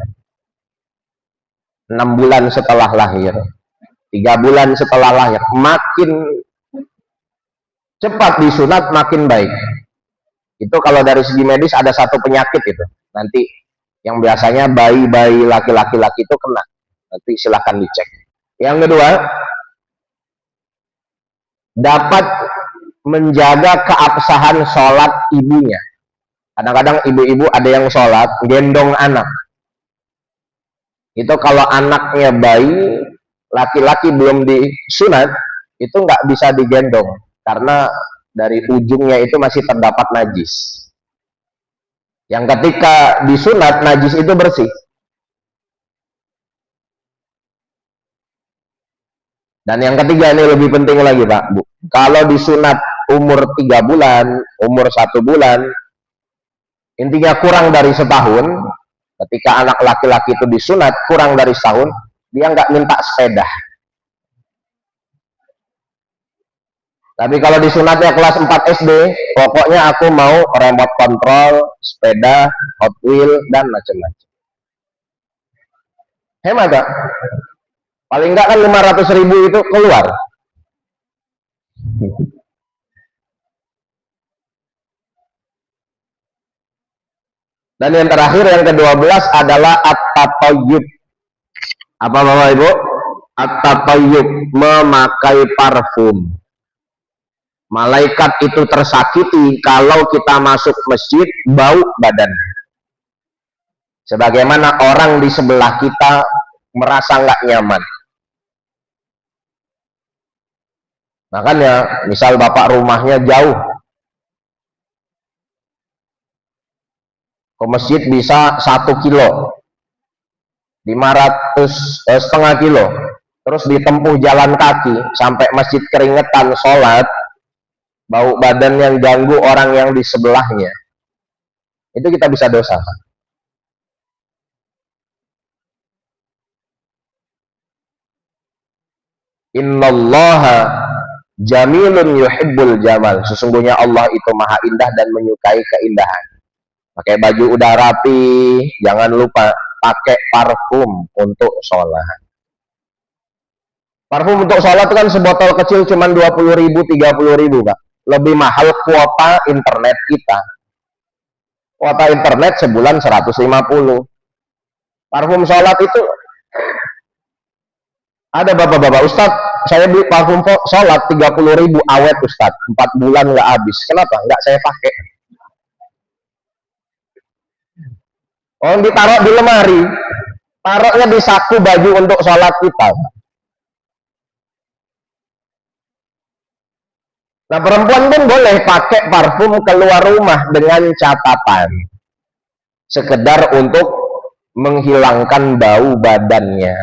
6 bulan setelah lahir, 3 bulan setelah lahir. Makin cepat disunat makin baik. Itu kalau dari segi medis ada satu penyakit itu nanti yang biasanya bayi-bayi laki-laki itu kena. Nanti silahkan dicek. Yang kedua, dapat menjaga keabsahan sholat ibunya. Kadang-kadang ibu-ibu ada yang sholat gendong anak. Itu kalau anaknya bayi laki-laki belum disunat, itu nggak bisa digendong karena dari ujungnya itu masih terdapat najis. Yang ketika disunat, najis itu bersih. Dan yang ketiga ini lebih penting lagi Pak Bu. Kalau disunat umur 3 bulan, umur 1 bulan, intinya kurang dari setahun, ketika anak laki-laki itu disunat kurang dari setahun, dia nggak minta sepeda. Tapi kalau disunatnya kelas 4 SD, pokoknya aku mau remote control, sepeda, Hot Wheel, dan macam-macam. Hemat Pak. Paling nggak kan 500.000 itu keluar. Dan yang terakhir, yang ke-12 adalah at-tatayyub. Apa Bapak Ibu? At-tatayyub, memakai parfum. Malaikat itu tersakiti kalau kita masuk masjid bau badan. Sebagaimana orang di sebelah kita merasa nggak nyaman. Makanya, misal Bapak rumahnya jauh, ke masjid bisa 1 kilo, 500,5 kilo, terus ditempuh jalan kaki sampai masjid keringetan sholat, bau badan yang ganggu orang yang di sebelahnya, itu kita bisa dosa. Innallaha jamilun yuhibbul jamal. Sesungguhnya Allah itu maha indah dan menyukai keindahan. Pakai baju udah rapi, jangan lupa pakai parfum untuk sholat. Parfum untuk sholat itu kan sebotol kecil cuma 20.000, 30.000 Pak. Lebih mahal kuota internet kita. Kuota internet sebulan 150. Parfum sholat itu ada bapak-bapak, Ustadz, saya beli parfum sholat 30.000 awet Ustadz, 4 bulan nggak habis. Kenapa? Nggak saya pakai. Oh, ditaruh di lemari, taruhnya di saku baju untuk sholat kita. Nah, perempuan pun boleh pakai parfum keluar rumah dengan catatan, sekedar untuk menghilangkan bau badannya.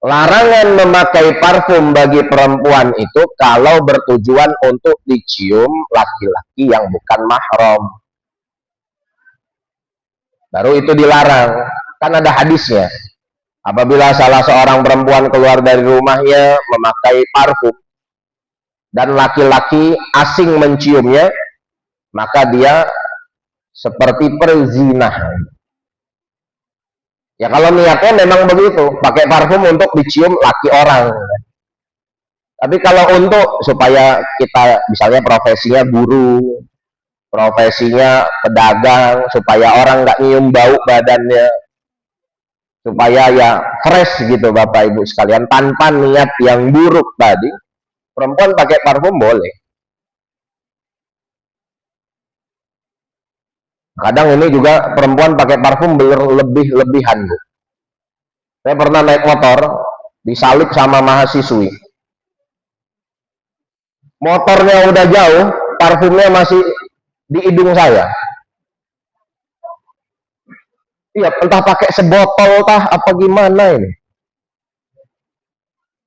Larangan memakai parfum bagi perempuan itu kalau bertujuan untuk dicium laki-laki yang bukan mahram. baru itu dilarang. Kan ada hadisnya. Apabila salah seorang perempuan keluar dari rumahnya memakai parfum dan laki-laki asing menciumnya, maka dia seperti perzina. Ya kalau niatnya memang begitu, pakai parfum untuk dicium laki orang. Tapi kalau untuk supaya kita misalnya profesinya guru, profesinya pedagang, supaya orang nggak nyium bau badannya, supaya ya fresh gitu Bapak Ibu sekalian, tanpa niat yang buruk tadi, perempuan pakai parfum boleh. Kadang ini juga perempuan pakai parfum berlebih-lebihan, Bu. Saya pernah naik motor, disalip sama mahasiswi. Motornya udah jauh, parfumnya masih di hidung saya. Iya, entah pakai sebotol tah apa gimana ini.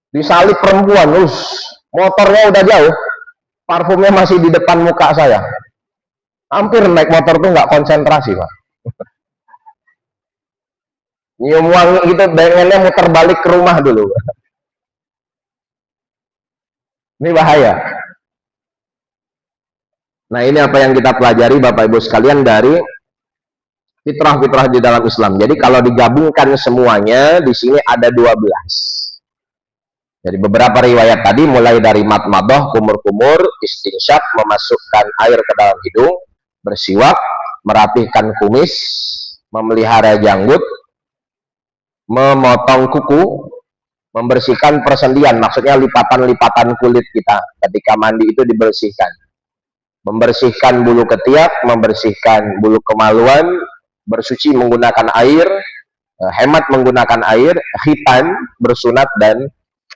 Disalip perempuan, motornya udah jauh, parfumnya masih di depan muka saya. Hampir naik motor tuh nggak konsentrasi, Pak. Nyium wangi gitu, pengennya muter balik ke rumah dulu. Ini bahaya. Nah, ini apa yang kita pelajari Bapak Ibu sekalian dari fitrah-fitrah di dalam Islam. Jadi kalau digabungkan semuanya, di sini ada 12. Jadi beberapa riwayat tadi mulai dari matmadah, kumur-kumur, istinsyak, memasukkan air ke dalam hidung, bersiwak, merapihkan kumis, memelihara janggut, memotong kuku, membersihkan persendian, maksudnya lipatan-lipatan kulit kita ketika mandi itu dibersihkan. Membersihkan bulu ketiak, membersihkan bulu kemaluan, bersuci menggunakan air, hemat menggunakan air, khitan, bersunat, dan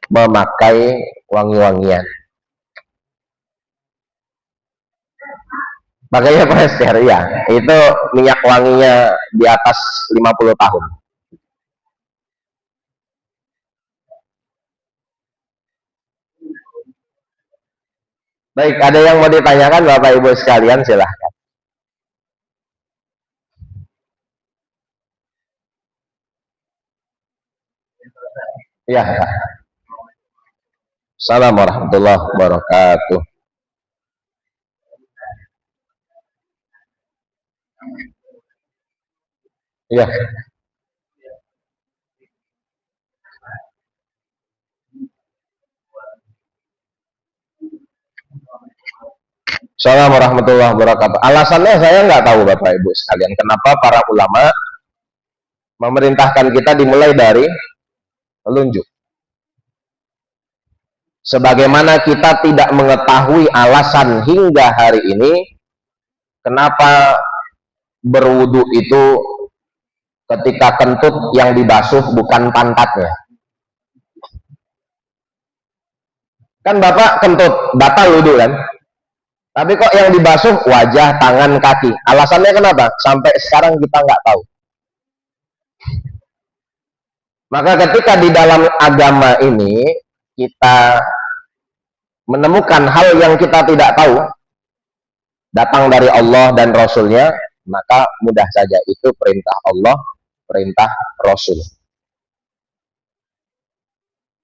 memakai wangi-wangian. Makanya prester ya, itu minyak wanginya di atas 50 tahun. Baik, ada yang mau ditanyakan Bapak Ibu sekalian, silahkan. Ya, Assalamualaikum warahmatullahi wabarakatuh. Ya. Assalamualaikum warahmatullahi wabarakatuh. Alasannya saya nggak tahu Bapak Ibu sekalian. Kenapa para ulama memerintahkan kita dimulai dari telunjuk. Sebagaimana kita tidak mengetahui alasan hingga hari ini kenapa berwudu itu ketika kentut yang dibasuh bukan pantatnya. Kan Bapak kentut, batal wudu kan? Tapi kok yang dibasuh wajah, tangan, kaki. Alasannya kenapa? Sampai sekarang kita nggak tahu. Maka ketika di dalam agama ini kita menemukan hal yang kita tidak tahu datang dari Allah dan Rasulnya, maka mudah saja itu perintah Allah, perintah Rasul.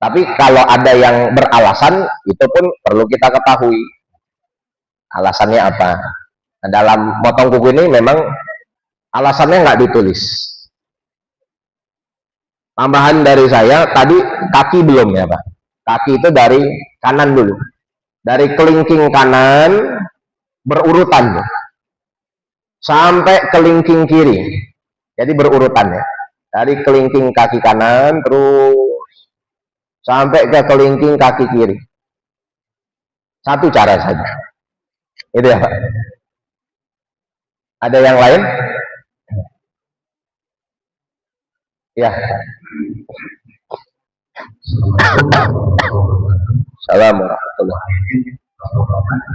Tapi kalau ada yang beralasan, itu pun perlu kita ketahui alasannya apa. Nah, dalam potong kuku ini memang alasannya nggak ditulis. Tambahan dari saya, tadi kaki belum ya Pak. Kaki itu dari kanan dulu. Dari kelingking kanan berurutan sampai kelingking kiri. Jadi berurutan ya. Dari kelingking kaki kanan terus sampai ke kelingking kaki kiri. Satu cara saja. Itu ya Pak. Ada yang lain? Ya. Assalamualaikum warahmatullahi wabarakatuh.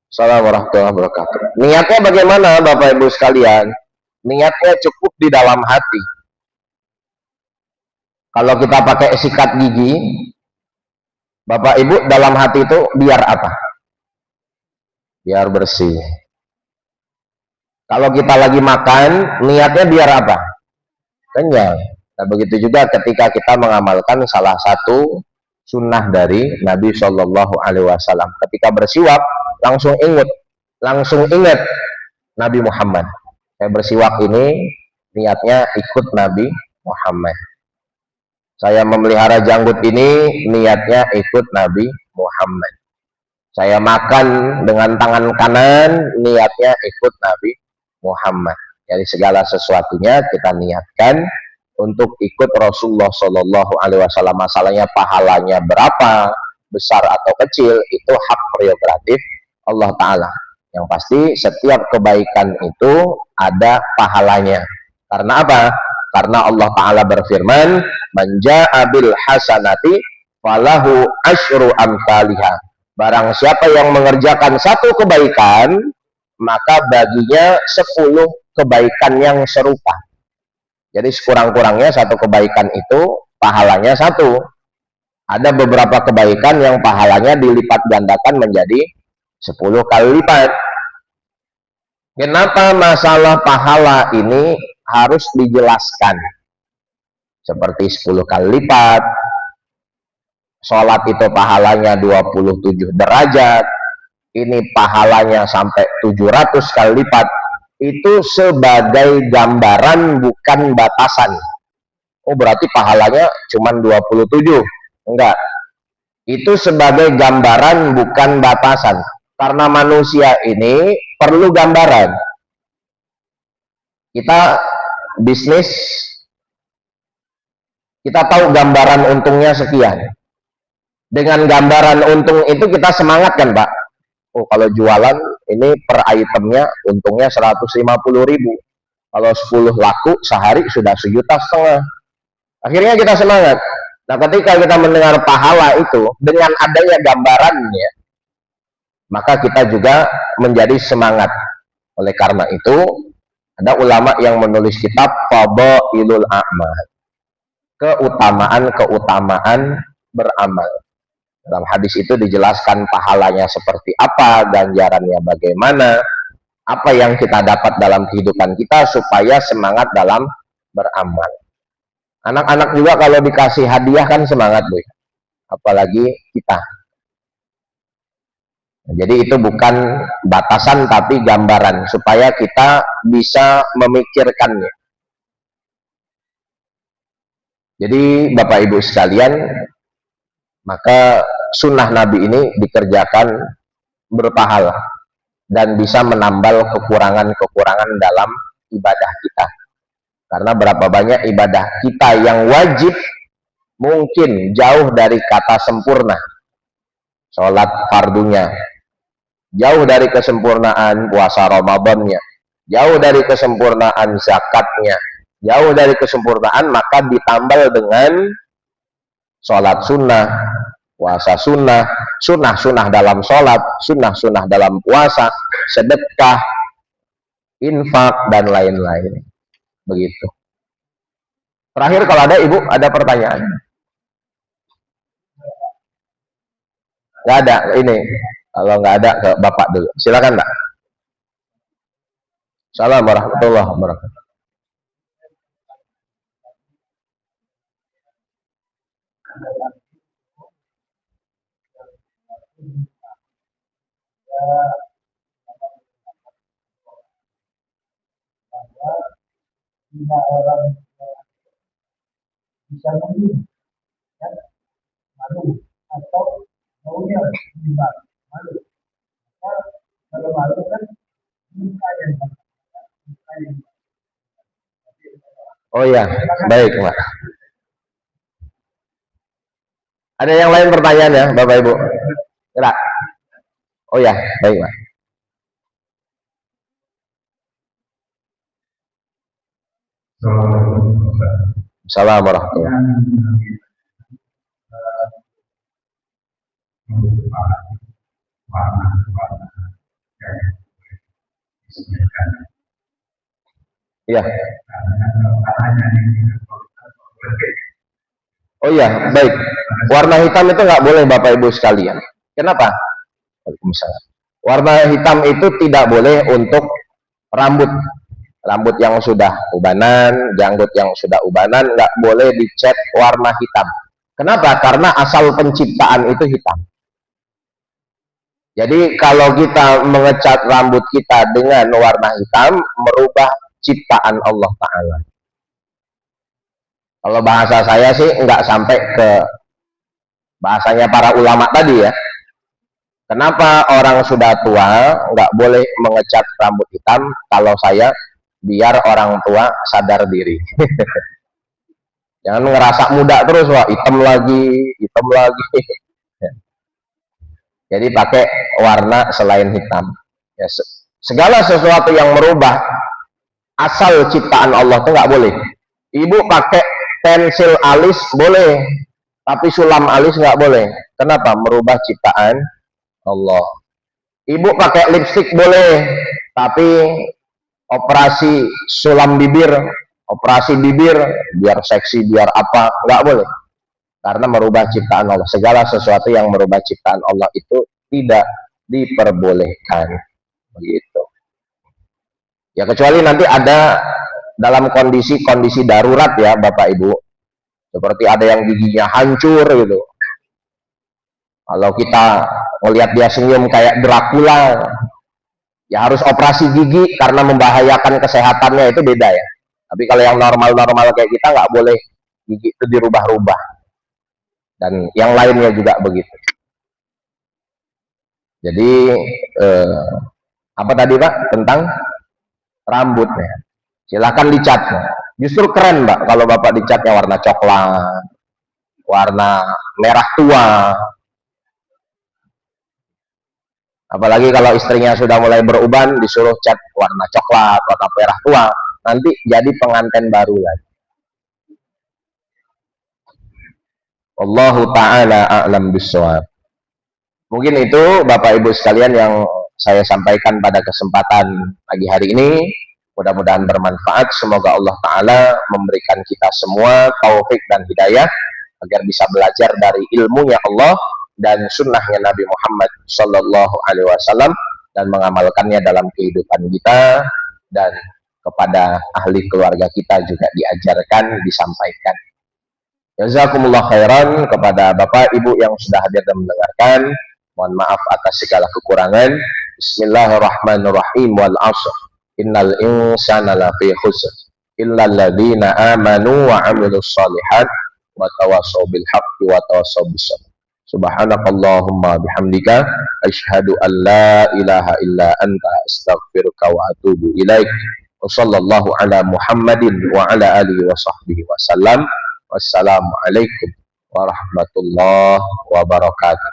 Assalamualaikum warahmatullahi wabarakatuh. Niatnya bagaimana Bapak Ibu sekalian? Niatnya cukup di dalam hati. Kalau kita pakai sikat gigi, Bapak Ibu dalam hati itu biar apa? Biar bersih. Kalau kita lagi makan, niatnya biar apa? Kenyang. Nah, begitu juga ketika kita mengamalkan salah satu sunnah dari Nabi Shallallahu Alaihi Wasallam. Ketika bersiwak, langsung ingat Nabi Muhammad. Saya bersiwak ini niatnya ikut Nabi Muhammad. Saya memelihara janggut ini niatnya ikut Nabi Muhammad. Saya makan dengan tangan kanan niatnya ikut Nabi Muhammad. Jadi segala sesuatunya kita niatkan untuk ikut Rasulullah Shallallahu Alaihi Wasallam. Masalahnya pahalanya berapa, besar atau kecil, itu hak prerogatif Allah Ta'ala. Yang pasti setiap kebaikan itu ada pahalanya. Karena apa? Karena Allah Ta'ala berfirman, "Man jaa'a bil hasanati falahu asyru amsalihha." Barang siapa yang mengerjakan satu kebaikan, maka baginya 10 kebaikan yang serupa. Jadi sekurang-kurangnya satu kebaikan itu pahalanya 1. Ada beberapa kebaikan yang pahalanya dilipat gandakan menjadi 10 kali lipat. Kenapa masalah pahala ini harus dijelaskan? Seperti 10 kali lipat, sholat itu pahalanya 27 derajat, ini pahalanya sampai 700 kali lipat. Itu sebagai gambaran, bukan batasan. Oh, berarti pahalanya cuma 27. Enggak. Itu sebagai gambaran, bukan batasan. Karena manusia ini perlu gambaran. Kita bisnis, kita tahu gambaran untungnya sekian. Dengan gambaran untung itu kita semangat kan, Pak? Oh, kalau jualan ini per itemnya untungnya 150.000. Kalau 10 laku sehari sudah 1,5 juta. Akhirnya kita semangat. Nah, ketika kita mendengar pahala itu dengan adanya gambarannya, maka kita juga menjadi semangat. Oleh karena itu, ada ulama yang menulis kitab Fadhailul A'mal, keutamaan beramal. Dalam hadis itu dijelaskan pahalanya seperti apa, ganjarannya bagaimana, apa yang kita dapat dalam kehidupan kita supaya semangat dalam beramal. Anak-anak juga kalau dikasih hadiah kan semangat, Bu. Apalagi kita. Jadi itu bukan batasan tapi gambaran supaya kita bisa memikirkannya. Jadi Bapak Ibu sekalian, maka sunnah Nabi ini dikerjakan berpahala dan bisa menambal kekurangan-kekurangan dalam ibadah kita. Karena berapa banyak ibadah kita yang wajib mungkin jauh dari kata sempurna. Sholat fardunya, jauh dari kesempurnaan puasa Ramadannya, jauh dari kesempurnaan zakatnya, jauh dari kesempurnaan, maka ditambal dengan sholat sunnah, puasa sunnah, sunnah dalam sholat, sunnah dalam puasa, sedekah, infak, dan lain-lain. Begitu. Terakhir kalau ada Ibu, ada pertanyaan? Nggak ada, ini. Kalau nggak ada, ke Bapak dulu. Silakan, Mbak. Assalamualaikum warahmatullahi wabarakatuh. Bisa Oh ya, baik Pak. Ada yang lain pertanyaan ya Bapak Ibu? Enggak. Oh ya, baik Pak. Assalamualaikum warahmatullahi wabarakatuh. Iya. Oh iya, baik. Warna hitam itu nggak boleh Bapak Ibu sekalian. Kenapa? Waalaikumsalam. Warna hitam itu tidak boleh untuk rambut. Rambut yang sudah ubanan, janggut yang sudah ubanan, nggak boleh dicat warna hitam. Kenapa? Karena asal penciptaan itu hitam. Jadi kalau kita mengecat rambut kita dengan warna hitam, merubah ciptaan Allah Ta'ala. Kalau bahasa saya sih nggak sampai ke bahasanya para ulama tadi ya. Kenapa orang sudah tua nggak boleh mengecat rambut hitam? Kalau saya, biar orang tua sadar diri. Jangan ngerasa muda terus, wah hitam lagi, hitam lagi. Jadi pakai warna selain hitam. Ya, segala sesuatu yang merubah asal ciptaan Allah itu nggak boleh. Ibu pakai pensil alis boleh, tapi sulam alis nggak boleh. Kenapa? Merubah ciptaan Allah. Ibu pakai lipstik boleh, tapi operasi sulam bibir, operasi bibir biar seksi, biar apa, nggak boleh. Karena merubah ciptaan Allah. Segala sesuatu yang merubah ciptaan Allah itu tidak diperbolehkan. Begitu. Ya kecuali nanti ada dalam kondisi-kondisi darurat ya Bapak Ibu. Seperti ada yang giginya hancur gitu. Kalau kita melihat dia senyum kayak Dracula, ya harus operasi gigi karena membahayakan kesehatannya, itu beda ya. Tapi kalau yang normal-normal kayak kita nggak boleh gigi itu dirubah-rubah. Dan yang lainnya juga begitu. Jadi apa tadi Pak tentang rambutnya? Silahkan dicat. Justru keren Mbak kalau Bapak dicatnya warna coklat, warna merah tua. Apalagi kalau istrinya sudah mulai beruban, disuruh cat warna coklat, warna merah tua, nanti jadi pengantin baru lagi. Wallahu ta'ala a'lam bishawab. Mungkin itu Bapak Ibu sekalian yang saya sampaikan pada kesempatan pagi hari ini. Mudah-mudahan bermanfaat. Semoga Allah Ta'ala memberikan kita semua taufik dan hidayah agar bisa belajar dari ilmunya Allah dan sunnahnya Nabi Muhammad Sallallahu Alaihi Wasallam dan mengamalkannya dalam kehidupan kita, dan kepada ahli keluarga kita juga diajarkan, disampaikan. Jazakumullah khairan kepada Bapak Ibu yang sudah hadir dan mendengarkan. Mohon maaf atas segala kekurangan. Bismillahirrahmanirrahim. Wal 'ashr. Innal insana lafi khusr illal ladzina amanu wa 'amilus shalihat wa tawassaw bil haqqi wa tawassaw bis sabr. Subhanakallahumma bihamdika asyhadu an la ilaha illa anta astaghfiruka wa atubu ilaik. Wa sallallahu ala Muhammadin wa ala alihi wa sahbihi wasallam. Wassalamualaikum warahmatullahi wabarakatuh.